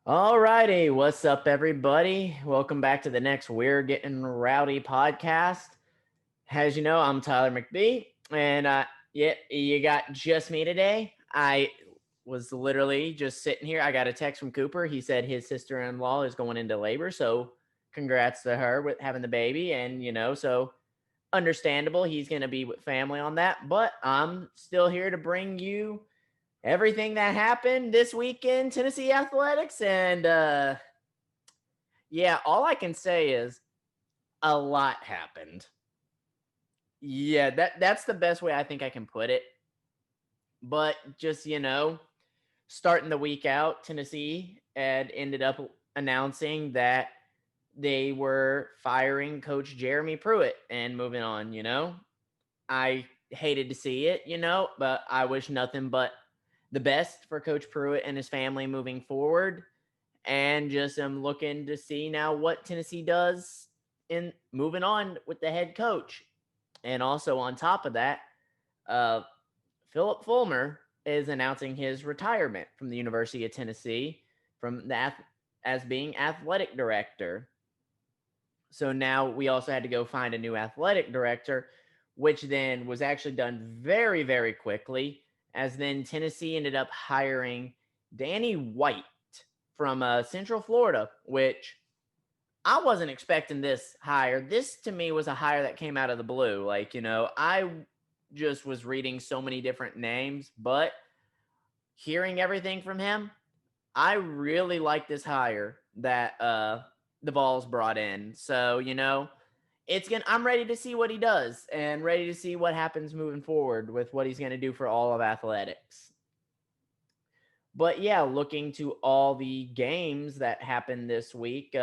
All righty, what's up, everybody? Welcome back to the next We're Getting Rowdy podcast. As you know, I'm Tyler McBee, and yeah, you got just me today. I was literally just sitting here. I got a text from Cooper. He said his sister-in-law is going into labor, so congrats to her with having the baby. And so understandable, he's going to be with family on that. But I'm still here to bring you everything that happened this weekend, Tennessee athletics, and yeah, all I can say is a lot happened. Yeah, that's the best way I think I can put it. But just starting the week out, Tennessee had ended up announcing that they were firing Coach Jeremy Pruitt and moving on. I hated to see it, but I wish nothing but the best for Coach Pruitt and his family moving forward. And just am looking to see now what Tennessee does in moving on with the head coach. And also on top of that, uh, Philip Fulmer is announcing his retirement from the University of Tennessee from as being athletic director. So now we also had to go find a new athletic director, which then was actually done very, very quickly, as then Tennessee ended up hiring Danny White from Central Florida, which I wasn't expecting this hire. This to me was a hire that came out of the blue. I just was reading so many different names, but hearing everything from him, I really like this hire that the Vols brought in. So, I'm ready to see what he does and ready to see what happens moving forward with what he's going to do for all of athletics. But yeah, looking to all the games that happened this week,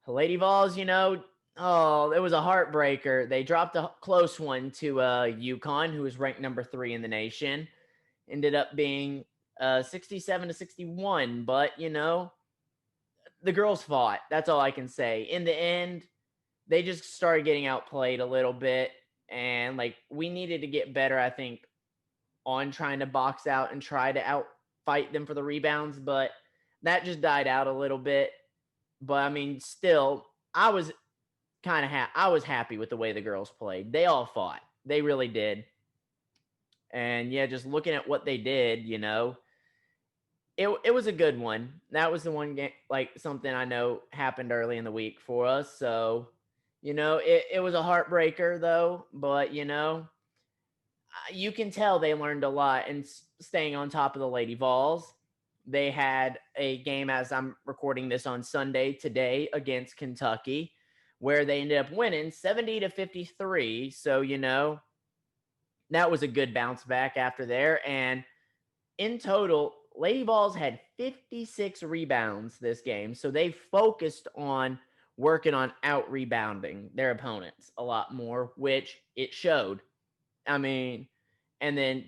Lady Vols, oh, it was a heartbreaker. They dropped a close one to UConn, who was ranked number 3 in the nation. Ended up being 67-61, but the girls fought. That's all I can say. In the end, they just started getting outplayed a little bit, and we needed to get better, I think, on trying to box out and try to outfight them for the rebounds, but that just died out a little bit. But I mean, still, I was I was happy with the way the girls played. They all fought. They really did. And yeah, just looking at what they did, it was a good one. That was the one game, something I know happened early in the week for us. So, it was a heartbreaker though, but you can tell they learned a lot and staying on top of the Lady Vols. They had a game, as I'm recording this on Sunday today, against Kentucky, where they ended up winning 70-53. So, that was a good bounce back after there. And in total, Lady Vols had 56 rebounds this game. So they focused on working on out rebounding their opponents a lot more, which it showed. I mean, and then,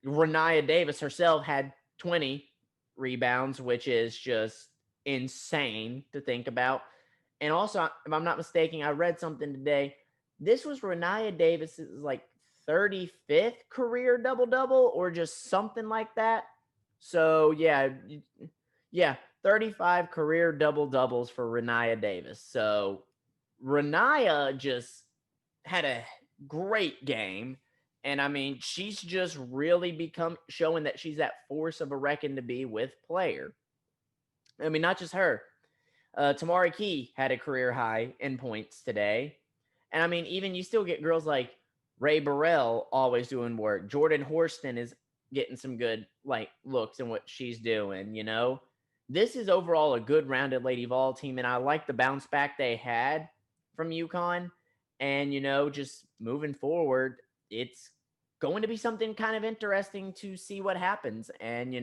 Renia Davis herself had 20 rebounds, which is just insane to think about. And also, if I'm not mistaken, I read something today. This was Renia Davis's 35th career double double or just something like that. So yeah, 35 career double doubles for Renia Davis. So Renia just had a great game. And I mean, she's just really become showing that she's that force of a reckon to be with player. I mean, not just her. Tamari Key had a career high in points today. And I mean, even you still get girls like Ray Burrell always doing work. Jordan Horston is getting some good looks in what she's doing. This is overall a good rounded Lady Vol team, and I like the bounce back they had from UConn. And just moving forward, it's going to be something kind of interesting to see what happens. And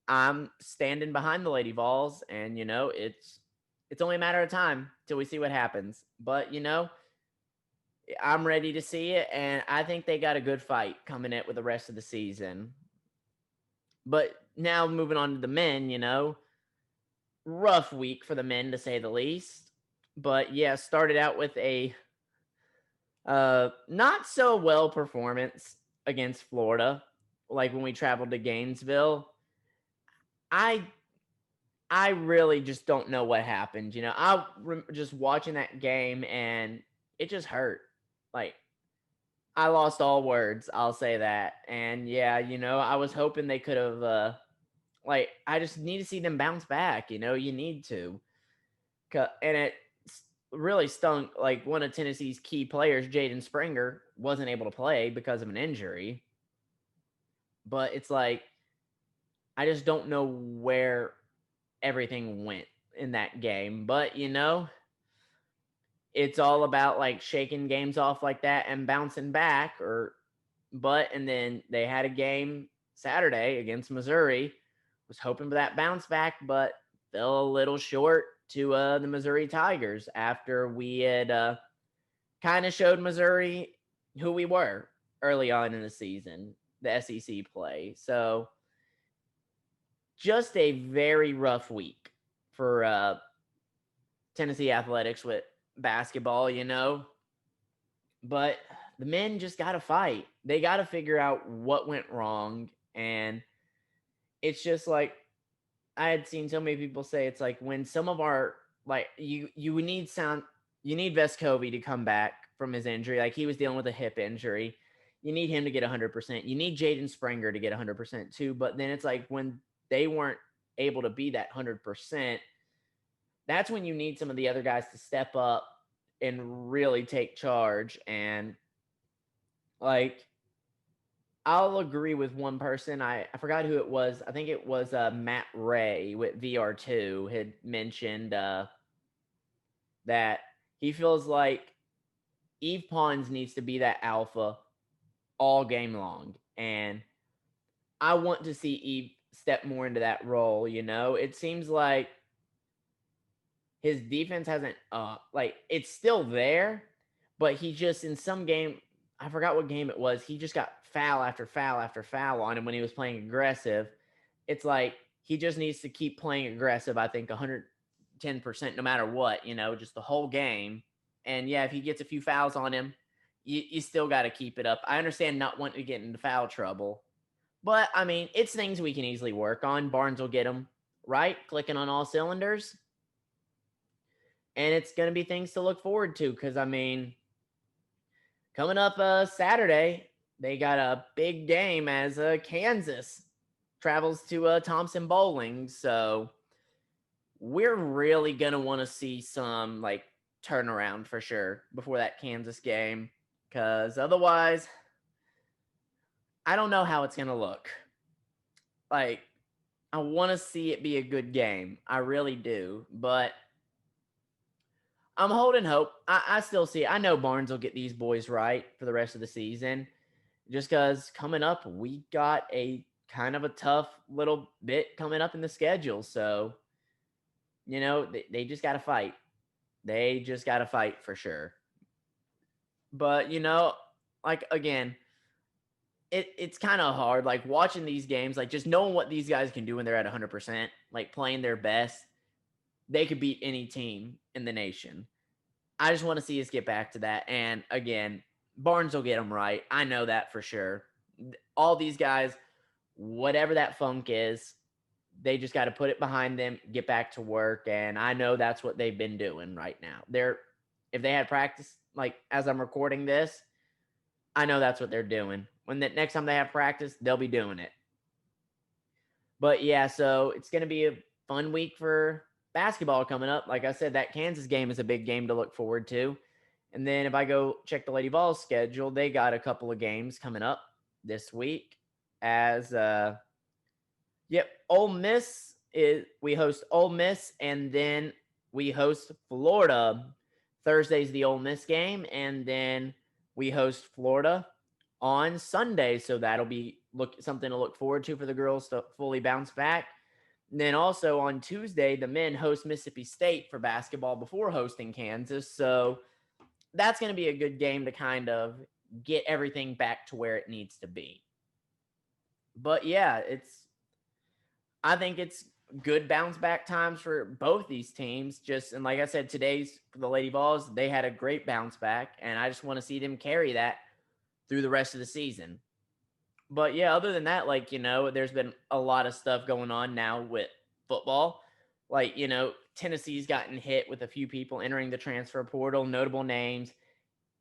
I'm standing behind the Lady Vols, and it's only a matter of time till we see what happens. But I'm ready to see it, and I think they got a good fight coming in with the rest of the season. But now moving on to the men, rough week for the men to say the least. But yeah, started out with a not so well performance against Florida, like when we traveled to Gainesville. I I really just don't know what happened. Just watching that game and it just hurt. Like I lost all words. I'll say that. And yeah, I was hoping they could have. I just need to see them bounce back. You need to. And it really stunk. Like one of Tennessee's key players, Jaden Springer, wasn't able to play because of an injury. But it's like I just don't know where everything went in that game. But it's all about like shaking games off like that and bouncing back and then they had a game Saturday against Missouri. Was hoping for that bounce back, but fell a little short to the Missouri Tigers after we had kind of showed Missouri who we were early on in the season, the SEC play. So just a very rough week for Tennessee athletics with basketball. But the men just got to fight. They got to figure out what went wrong. And it's just like I had seen so many people say it's like when some of our like you need you need Vescovi to come back from his injury. Like he was dealing with a hip injury. You need him to get 100%. You need Jaden Springer to get 100% too. But then it's like when they weren't able to be that 100%, that's when you need some of the other guys to step up and really take charge. And like I'll agree with one person. I forgot who it was. I think it was Matt Ray with VR2 had mentioned that he feels like Eve Pons needs to be that alpha all game long. And I want to see Eve step more into that role. It seems like his defense hasn't like it's still there, but he just in some game, I forgot what game it was, he just got foul after foul after foul on him when he was playing aggressive. It's like he just needs to keep playing aggressive, I think 110% no matter what, just the whole game. And yeah, if he gets a few fouls on him, you still got to keep it up. I understand not wanting to get into foul trouble, but I mean, it's things we can easily work on. Barnes will get them right, clicking on all cylinders. And it's going to be things to look forward to because, I mean, coming up Saturday, they got a big game as Kansas travels to Thompson Bowling. So we're really going to want to see some like turnaround for sure before that Kansas game because otherwise, I don't know how it's going to look. Like, I want to see it be a good game. I really do. But I'm holding hope. I still see it. I know Barnes will get these boys right for the rest of the season. Just because coming up, we got a kind of a tough little bit coming up in the schedule. So, they just got to fight. They just got to fight for sure. But, like, again, it's kind of hard. Like, watching these games, like, just knowing what these guys can do when they're at 100%, like, playing their best, they could beat any team in the nation. I just want to see us get back to that. And again, Barnes will get them right. I know that for sure. All these guys, whatever that funk is, they just got to put it behind them, get back to work. And I know that's what they've been doing right now. If they had practice, like as I'm recording this, I know that's what they're doing. When the next time they have practice, they'll be doing it. But yeah, so it's going to be a fun week for basketball coming up. Like I said, that Kansas game is a big game to look forward to. And then if I go check the Lady Vols schedule, they got a couple of games coming up this week. Ole Miss we host Ole Miss, and then we host Florida. Thursday's the Ole Miss game, and then we host Florida on Sunday. So that'll be something to look forward to for the girls to fully bounce back. And then also on Tuesday, the men host Mississippi State for basketball before hosting Kansas. So that's going to be a good game to kind of get everything back to where it needs to be. But yeah, I think it's good bounce back times for both these teams. And like I said, today's for the Lady Vols, they had a great bounce back, and I just want to see them carry that through the rest of the season. But yeah, other than that, like, there's been a lot of stuff going on now with football. Like, Tennessee's gotten hit with a few people entering the transfer portal, notable names: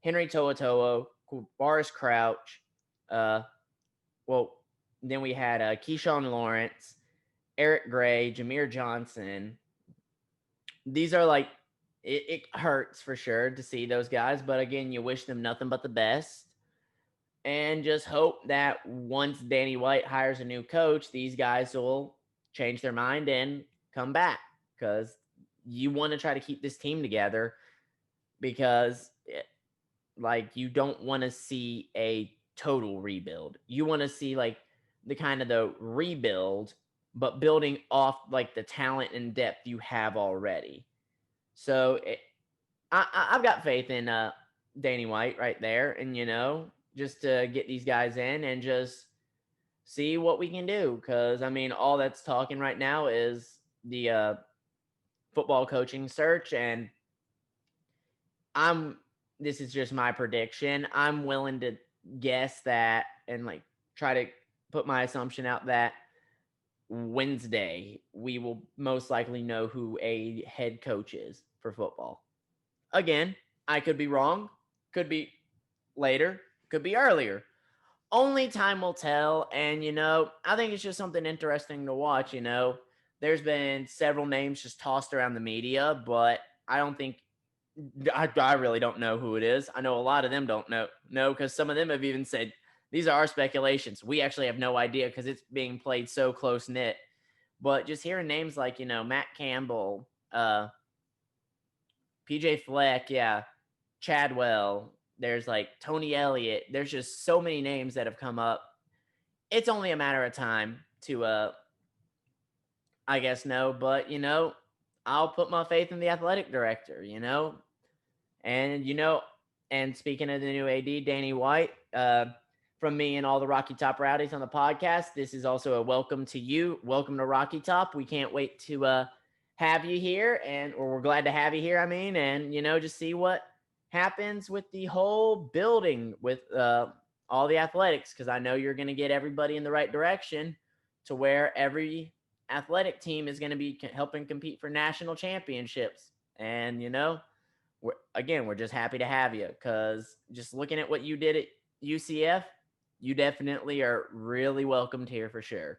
Henry To'oto'o, Boris Crouch, uh, well, then we had Keyshawn Lawrence, Eric Gray, Jameer Johnson. These are like, it hurts for sure to see those guys, but again, you wish them nothing but the best. And just hope that once Danny White hires a new coach, these guys will change their mind and come back, because you want to try to keep this team together, because like, you don't want to see a total rebuild. You want to see like the kind of the rebuild, but building off like the talent and depth you have already. So I've got faith in Danny White right there, and just to get these guys in and just see what we can do. Because I mean, all that's talking right now is the football coaching search, and I'm this is just my prediction. I'm willing to guess that, and like try to put my assumption out that Wednesday we will most likely know who a head coach is for football. Again, I could be wrong, could be later, could be earlier. Only time will tell. And, I think it's just something interesting to watch. There's been several names just tossed around the media, but I don't think, I really don't know who it is. I know a lot of them don't know, because some of them have even said, these are our speculations. We actually have no idea, because it's being played so close knit. But just hearing names like, Matt Campbell, PJ Fleck, yeah, Chadwell, there's like Tony Elliott. There's just so many names that have come up. It's only a matter of time to I guess know, but I'll put my faith in the athletic director, and and speaking of the new AD, Danny White, from me and all the Rocky Top Rowdies on the podcast, this is also a welcome to you. Welcome to Rocky Top. We can't wait to have you here, or we're glad to have you here. I mean, and just see what happens with the whole building with all the athletics, because I know you're going to get everybody in the right direction to where every athletic team is going to be helping compete for national championships. And we're just happy to have you, because just looking at what you did at UCF, you definitely are really welcomed here for sure.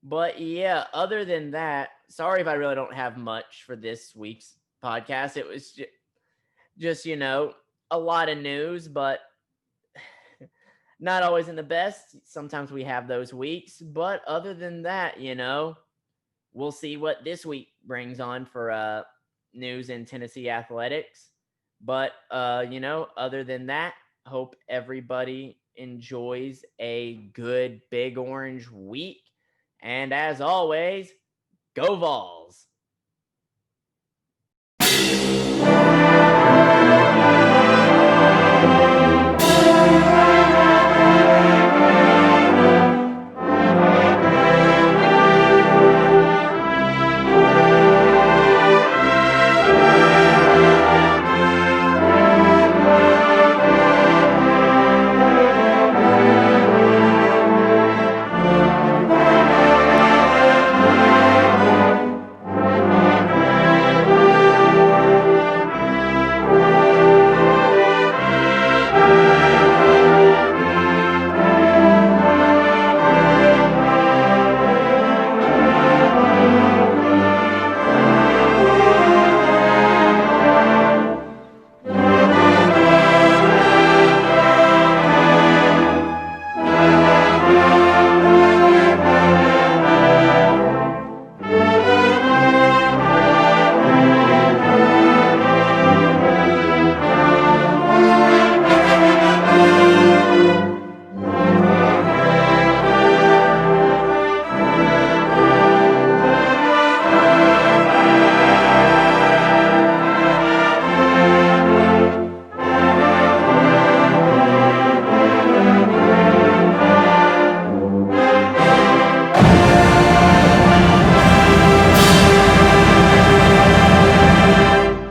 But yeah, other than that, sorry if I really don't have much for this week's podcast. It was just a lot of news, but not always in the best. Sometimes we have those weeks, but other than that, we'll see what this week brings on for news in Tennessee athletics. But other than that, hope everybody enjoys a good Big Orange week. And as always, go Vols.